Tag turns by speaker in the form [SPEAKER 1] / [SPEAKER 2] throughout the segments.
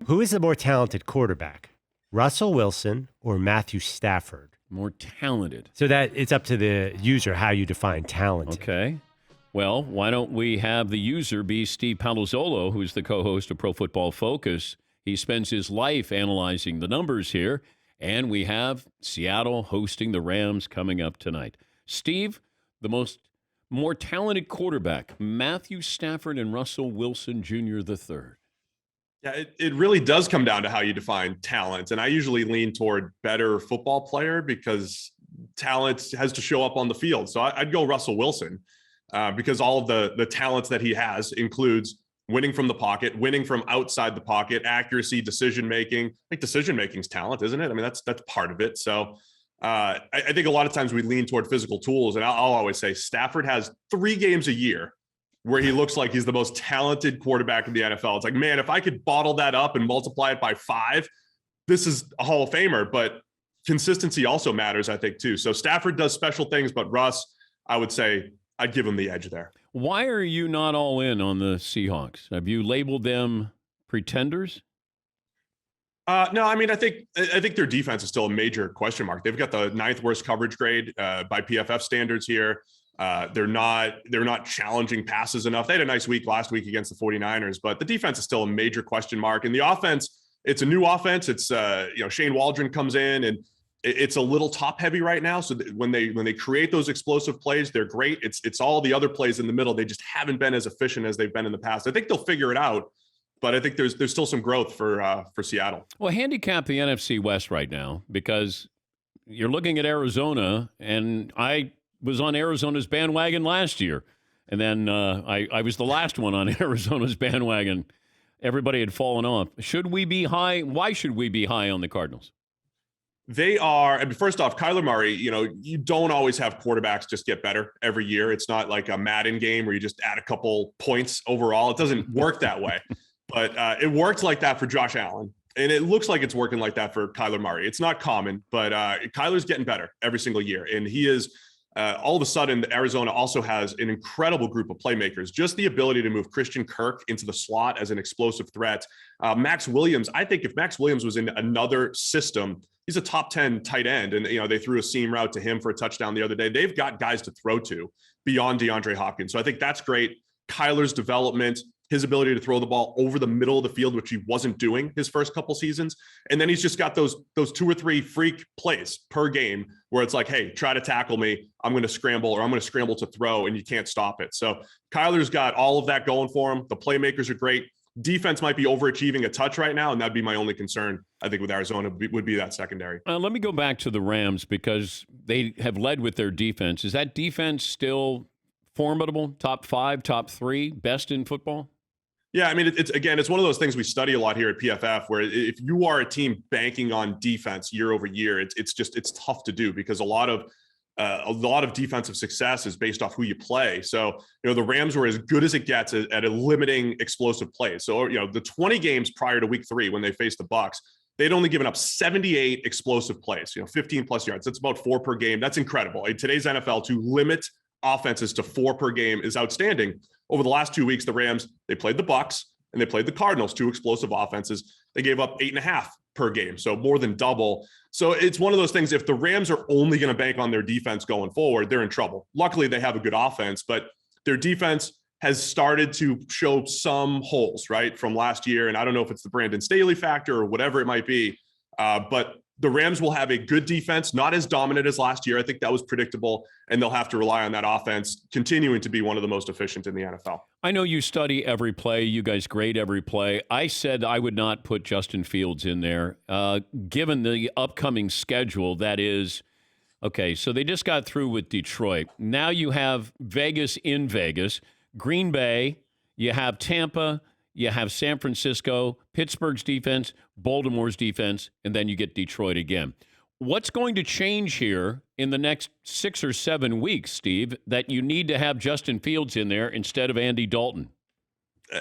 [SPEAKER 1] Who is the more talented quarterback, Russell Wilson or Matthew Stafford?
[SPEAKER 2] More talented.
[SPEAKER 1] So that it's up to the user how you define talented.
[SPEAKER 2] Okay. Well, why don't we have the user be Steve Palazzolo, who's the co-host of Pro Football Focus. He spends his life analyzing the numbers here, and we have Seattle hosting the Rams coming up tonight. Steve, the more talented quarterback, Matthew Stafford and Russell Wilson Jr. III.
[SPEAKER 3] Yeah, it really does come down to how you define talent. And I usually lean toward better football player because talent has to show up on the field. So I'd go Russell Wilson because all of the talents that he has includes winning from the pocket, winning from outside the pocket, accuracy, decision-making. I think decision-making is talent, isn't it? I mean, that's part of it. So I think a lot of times we lean toward physical tools. And I'll always say Stafford has 3 games a year where he looks like he's the most talented quarterback in the NFL. It's like, man, if I could bottle that up and multiply it by 5, this is a Hall of Famer. But consistency also matters, I think, too. So Stafford does special things, but Russ, I would say I'd give him the edge there.
[SPEAKER 2] Why are you not all in on the Seahawks? Have you labeled them pretenders?
[SPEAKER 3] No, I mean, I think their defense is still a major question mark. They've got the 9th worst coverage grade by PFF standards here. They're not challenging passes enough. They had a nice week last week against the 49ers, but the defense is still a major question mark. And the offense, it's a new offense. It's Shane Waldron comes in and it's a little top heavy right now. So when they create those explosive plays, they're great. It's all the other plays in the middle. They just haven't been as efficient as they've been in the past. I think they'll figure it out, but I think there's still some growth for Seattle.
[SPEAKER 2] Well, handicap the NFC West right now because you're looking at Arizona, and I was on Arizona's bandwagon last year. And then I was the last one on Arizona's bandwagon. Everybody had fallen off. Should we be high? Why should we be high on the Cardinals?
[SPEAKER 3] They are, and first off, Kyler Murray, you don't always have quarterbacks just get better every year. It's not like a Madden game where you just add a couple points overall. It doesn't work that way. But it worked like that for Josh Allen. And it looks like it's working like that for Kyler Murray. It's not common, but Kyler's getting better every single year. And he is, all of a sudden, Arizona also has an incredible group of playmakers. Just the ability to move Christian Kirk into the slot as an explosive threat. Max Williams, I think if Max Williams was in another system, he's a top 10 tight end. And, they threw a seam route to him for a touchdown the other day. They've got guys to throw to beyond DeAndre Hopkins. So I think that's great. Kyler's development, his ability to throw the ball over the middle of the field, which he wasn't doing his first couple seasons. And then he's just got those 2 or 3 freak plays per game where it's like, hey, try to tackle me. I'm going to scramble, or I'm going to scramble to throw, and you can't stop it. So Kyler's got all of that going for him. The playmakers are great. Defense might be overachieving a touch right now, and that'd be my only concern, I think, with Arizona would be that secondary.
[SPEAKER 2] Let me go back to the Rams because they have led with their defense. Is that defense still formidable? Top 5, top 3, best in football?
[SPEAKER 3] Yeah, I mean, it's one of those things we study a lot here at PFF, where if you are a team banking on defense year over year, it's tough to do because a lot of defensive success is based off who you play. So, the Rams were as good as it gets at limiting explosive plays. So, the 20 games prior to week 3 when they faced the Bucs, they'd only given up 78 explosive plays, 15 plus yards. That's about 4 per game. That's incredible. In today's NFL, to limit offenses to 4 per game is outstanding. Over the last 2 weeks, the Rams, they played the Bucs and they played the Cardinals, 2 explosive offenses. They gave up 8.5 per game, so more than double. So it's one of those things, if the Rams are only going to bank on their defense going forward, they're in trouble. Luckily, they have a good offense, but their defense has started to show some holes, right, from last year. And I don't know if it's the Brandon Staley factor or whatever it might be, but the Rams will have a good defense, not as dominant as last year. I think that was predictable, and they'll have to rely on that offense continuing to be one of the most efficient in the NFL.
[SPEAKER 2] I know you study every play. You guys grade every play. I said I would not put Justin Fields in there. Given the upcoming schedule, that is, okay, so they just got through with Detroit. Now you have Vegas in Vegas, Green Bay, you have Tampa, you have San Francisco, Pittsburgh's defense, Baltimore's defense, and then you get Detroit again. What's going to change here in the next 6 or 7 weeks, Steve, that you need to have Justin Fields in there instead of Andy Dalton?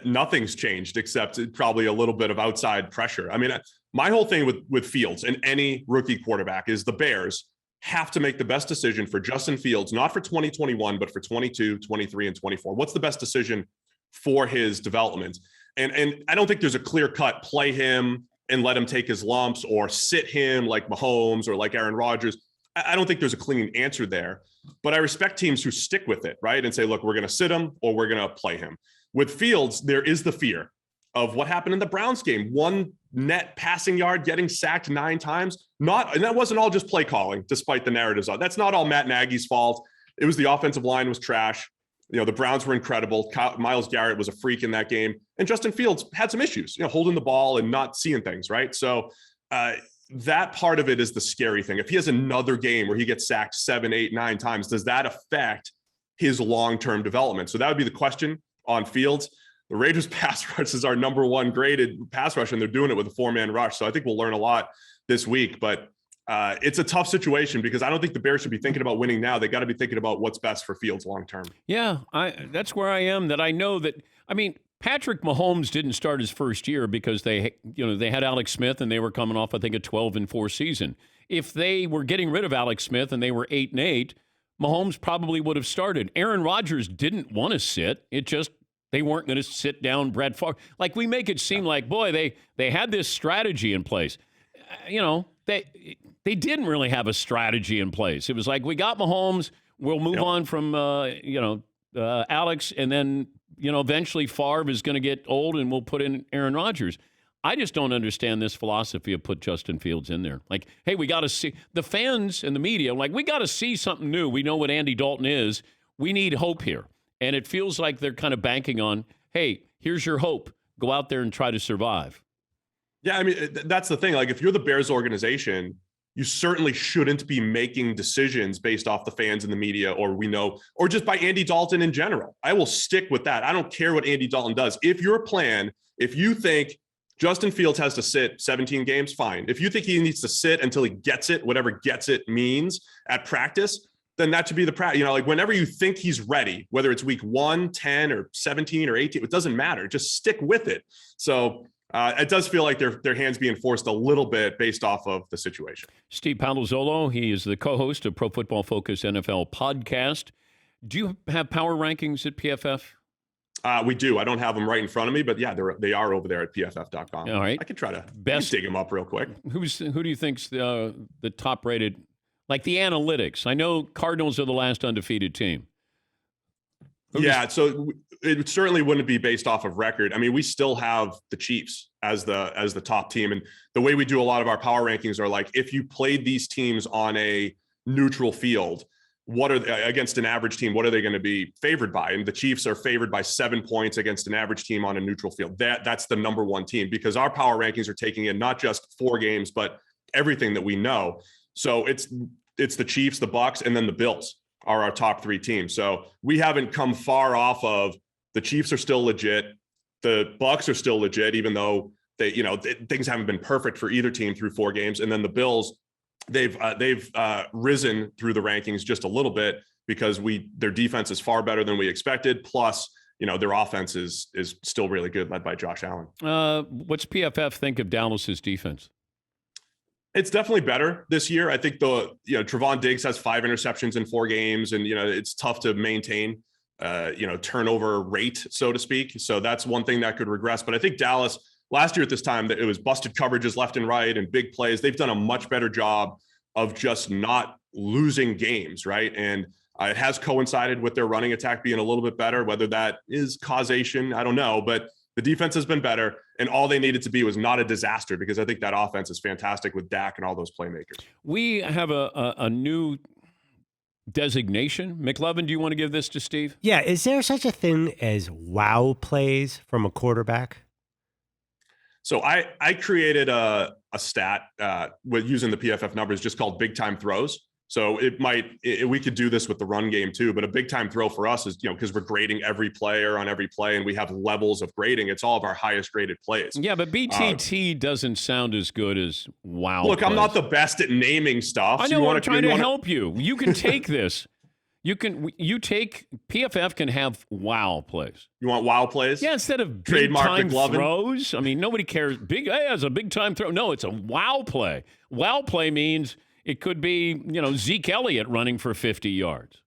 [SPEAKER 3] Nothing's changed except probably a little bit of outside pressure. I mean, my whole thing with Fields and any rookie quarterback is the Bears have to make the best decision for Justin Fields, not for 2021, but for 22, 23, and 24. What's the best decision for his development? And I don't think there's a clear cut play him and let him take his lumps or sit him like Mahomes or like Aaron Rodgers. I don't think there's a clean answer there, but I respect teams who stick with it, right? And say, look, we're going to sit him or we're going to play him. With Fields, there is the fear of what happened in the Browns game. One net passing yard, getting sacked 9 times. And that wasn't all just play calling, despite the narratives. That's not all Matt Nagy's fault. It was the offensive line was trash. The Browns were incredible. Myles Garrett was a freak in that game. And Justin Fields had some issues, holding the ball and not seeing things, right? So that part of it is the scary thing. If he has another game where he gets sacked 7, 8, 9 times, does that affect his long-term development? So that would be the question on Fields. The Raiders pass rush is our number 1 graded pass rush, and they're doing it with a 4-man rush. So I think we'll learn a lot this week, but it's a tough situation because I don't think the Bears should be thinking about winning now. They got to be thinking about what's best for Fields long-term.
[SPEAKER 2] Yeah, that's where I am. That I know that, Patrick Mahomes didn't start his first year because they had Alex Smith and they were coming off, I think, a 12-4 season. If they were getting rid of Alex Smith and they were 8-8, Mahomes probably would have started. Aaron Rodgers didn't want to sit. It just, they weren't going to sit down Brett Favre. Like, we make it seem like, boy, they had this strategy in place. They didn't really have a strategy in place. It was like, we got Mahomes, we'll move on from, Alex, and then, eventually Favre is going to get old and we'll put in Aaron Rodgers. I just don't understand this philosophy of put Justin Fields in there. Like, hey, we got to see the fans and the media, like, we got to see something new. We know what Andy Dalton is. We need hope here. And it feels like they're kind of banking on, hey, here's your hope. Go out there and try to survive.
[SPEAKER 3] Yeah, that's the thing. Like, if you're the Bears organization, you certainly shouldn't be making decisions based off the fans and the media, or just by Andy Dalton in general. I will stick with that. I don't care what Andy Dalton does. If you think Justin Fields has to sit 17 games, fine. If you think he needs to sit until he gets it, whatever gets it means at practice, then that should be the practice. Like, whenever you think he's ready, whether it's week 1, 10, or 17 or 18, it doesn't matter. Just stick with it. So it does feel like their hands being forced a little bit based off of the situation.
[SPEAKER 2] Steve Palazzolo, he is the co-host of Pro Football Focus NFL podcast. Do you have power rankings at PFF?
[SPEAKER 3] We do. I don't have them right in front of me, but yeah, they are over there at pff.com.
[SPEAKER 2] All right.
[SPEAKER 3] I could try to dig them up real quick.
[SPEAKER 2] Who do you think's the top rated, like the analytics? I know Cardinals are the last undefeated team.
[SPEAKER 3] So it certainly wouldn't be based off of record. We still have the Chiefs as the top team. And the way we do a lot of our power rankings are like, if you played these teams on a neutral field, against an average team, what are they going to be favored by? And the Chiefs are favored by 7 points against an average team on a neutral field. That's the number 1 team, because our power rankings are taking in not just 4 games, but everything that we know. So it's the Chiefs, the Bucs, and then the Bills are our top 3 teams. So we haven't come far off of the Chiefs are still legit. The Bucs are still legit, even though things haven't been perfect for either team through 4 games. And then the Bills, they've risen through the rankings just a little bit because their defense is far better than we expected. Plus, their offense is still really good, led by Josh Allen.
[SPEAKER 2] What's PFF think of Dallas's defense?
[SPEAKER 3] It's definitely better this year. I think Trevon Diggs has 5 interceptions in 4 games, and it's tough to maintain turnover rate, so to speak. So that's one thing that could regress. But I think Dallas last year at this time, that it was busted coverages left and right and big plays. They've done a much better job of just not losing games, right? And it has coincided with their running attack being a little bit better. Whether that is causation, I don't know, but the defense has been better, and all they needed to be was not a disaster, because I think that offense is fantastic with Dak and all those playmakers.
[SPEAKER 2] We have a new designation. McLovin, do you want to give this to Steve?
[SPEAKER 1] Yeah, is there such a thing as wow plays from a quarterback?
[SPEAKER 3] So I created a stat with using the PFF numbers just called big time throws. So we could do this with the run game too, but a big time throw for us is, because we're grading every player on every play and we have levels of grading. It's all of our highest graded plays.
[SPEAKER 2] Yeah, but BTT doesn't sound as good as wow.
[SPEAKER 3] Look,
[SPEAKER 2] plays.
[SPEAKER 3] I'm not the best at naming stuff.
[SPEAKER 2] I know, I'm trying to help you. You can take this. PFF can have wow plays.
[SPEAKER 3] You want wow plays?
[SPEAKER 2] Yeah, instead of big time throws. Nobody cares. It's a big time throw. No, it's a wow play. Wow play means it could be, Zeke Elliott running for 50 yards.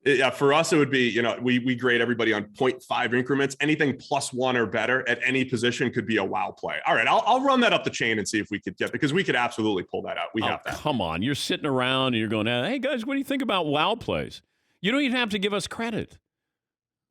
[SPEAKER 3] Yeah, for us, it would be, we grade everybody on 0.5 increments. Anything +1 or better at any position could be a wow play. All right, I'll run that up the chain and see if we could get, because we could absolutely pull that out. We have that.
[SPEAKER 2] Come on. You're sitting around and you're going, hey, guys, what do you think about wow plays? You don't even have to give us credit.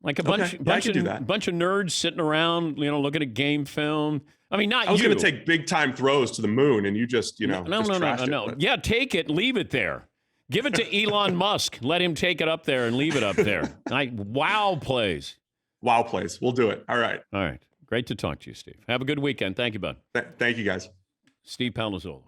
[SPEAKER 2] Like a bunch of nerds sitting around, looking at game film. I mean, not you.
[SPEAKER 3] I was going to take big time throws to the moon, and you just,
[SPEAKER 2] No. Yeah, take it, leave it there. Give it to Elon Musk. Let him take it up there and leave it up there. Wow plays.
[SPEAKER 3] Wow plays. We'll do it. All right.
[SPEAKER 2] All right. Great to talk to you, Steve. Have a good weekend. Thank you, bud.
[SPEAKER 3] Thank you, guys.
[SPEAKER 2] Steve Palazzolo.